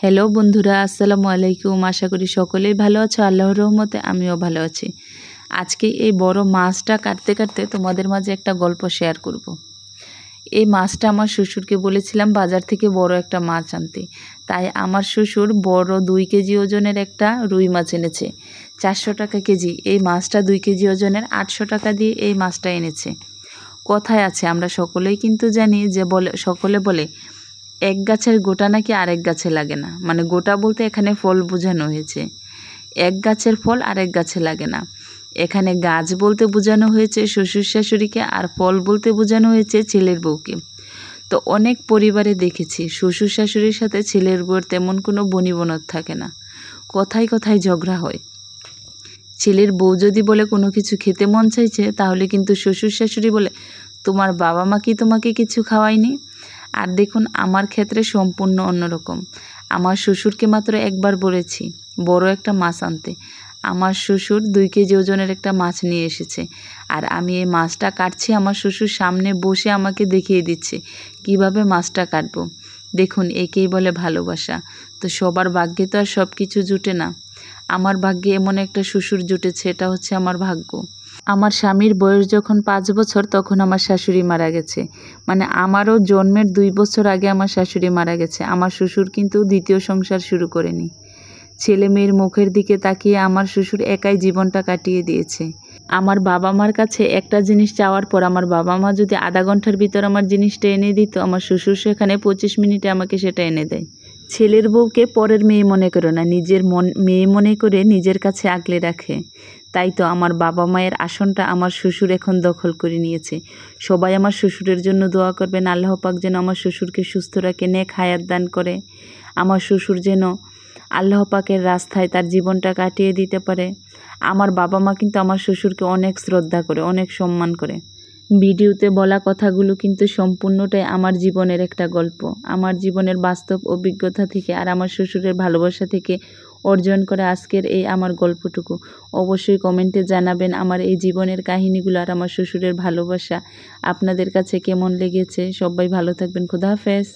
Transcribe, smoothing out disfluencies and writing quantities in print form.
Hello বন্ধুরা, আসসালামু আলাইকুম। আশা করি সকলেই ভালো আছো। আল্লাহর রহমতে আমিও ভালো আছি। আজকে এই বড় মাছটা কাটতে কাটতে তোমাদের মাঝে একটা গল্প শেয়ার করব। এই মাছটা আমার শ্বশুরকে বলেছিলাম বাজার থেকে বড় একটা মাছ আনতে, তাই আমার শ্বশুর বড় 2 কেজি ওজনের একটা রুই মাছ এনেছে। 400 টাকা কেজি। এই মাছটা 2 কেজি ওজনের, 800 টাকা দিয়ে এই মাছটা এনেছে। কথায় আছে, আমরা সকলেই কিন্তু জানি যে সকলে বলে এক গাছের গোটা নাকি আরেক গাছে লাগে না। মানে গোটা বলতে এখানে ফল বোঝানো হয়েছে। এক গাছের ফল আরেক গাছে লাগে না। এখানে গাছ বলতে বোঝানো হয়েছে শ্বশুর শাশুড়িকে, আর ফল বলতে বোঝানো হয়েছে ছেলের বউকে। তো অনেক পরিবারে দেখেছি শ্বশুর শাশুড়ির সাথে ছেলের বউয়ের তেমন কোনো বনিবনত থাকে না, কথায় কথায় ঝগড়া হয়। ছেলের বউ যদি বলে কোনো কিছু খেতে মন চাইছে, তাহলে কিন্তু শ্বশুর শাশুড়ি বলে তোমার বাবা মা কি তোমাকে কিছু খাওয়ায়নি? আর দেখুন, আমার ক্ষেত্রে সম্পূর্ণ অন্যরকম। আমার শ্বশুরকে মাত্র একবার বলেছি বড় একটা মাছ আনতে। আমার শ্বশুর 2 কেজি ওজনের একটা মাছ নিয়ে এসেছে, আর আমি এই মাছটা কাটছি। আমার শ্বশুর সামনে বসে আমাকে দেখিয়ে দিচ্ছে কিভাবে মাছটা কাটবো। দেখুন, একেই বলে ভালোবাসা। তো সবার ভাগ্যে তো আর সব কিছু জুটে না। আমার ভাগ্যে এমন একটা শ্বশুর জুটেছে, এটা হচ্ছে আমার ভাগ্য। আমার স্বামীর বয়স যখন 5 বছর, তখন আমার শাশুড়ি মারা গেছে। মানে আমারও জন্মের 2 বছর আগে আমার শাশুড়ি মারা গেছে। আমার শ্বশুর কিন্তু দ্বিতীয় সংসার শুরু করেনি। ছেলে মেয়ের মুখের দিকে তাকিয়ে আমার শ্বশুর একাই জীবনটা কাটিয়ে দিয়েছে। আমার বাবা মার কাছে একটা জিনিস চাওয়ার পর আমার বাবা মা যদি আধা ঘন্টার ভিতর আমার জিনিসটা এনে দিত, আমার শ্বশুর সেখানে 25 মিনিটে আমাকে সেটা এনে দেয়। ছেলের বউকে পরের মেয়ে মনে করে না, নিজের মেয়ে মনে করে নিজের কাছে আগলে রাখে। তাই তো আমার বাবা মায়ের আসনটা আমার শ্বশুর এখন দখল করে নিয়েছে। সবাই আমার শ্বশুরের জন্য দোয়া করবেন, আল্লাহ পাক যেন আমার শ্বশুরকে সুস্থ রাখে, নেক হায়াত দান করে। আমার শ্বশুর যেন আল্লাহ পাকের রাস্তায় তার জীবনটা কাটিয়ে দিতে পারে। আমার বাবা মা কিন্তু আমার শ্বশুরকে অনেক শ্রদ্ধা করে, অনেক সম্মান করে। ভিডিওতে বলা কথাগুলো কিন্তু সম্পূর্ণটাই আমার জীবনের একটা গল্প, আমার জীবনের বাস্তব অভিজ্ঞতা থেকে আর আমার শ্বশুরের ভালোবাসা থেকে অর্জন করে আজকের এই আমার গল্পটুকু। অবশ্যই কমেন্টে জানাবেন আমার এই জীবনের কাহিনীগুলো আর আমার শ্বশুরের ভালোবাসা আপনাদের কাছে কেমন লেগেছে। সবাই ভালো থাকবেন। খোদা হাফেজ।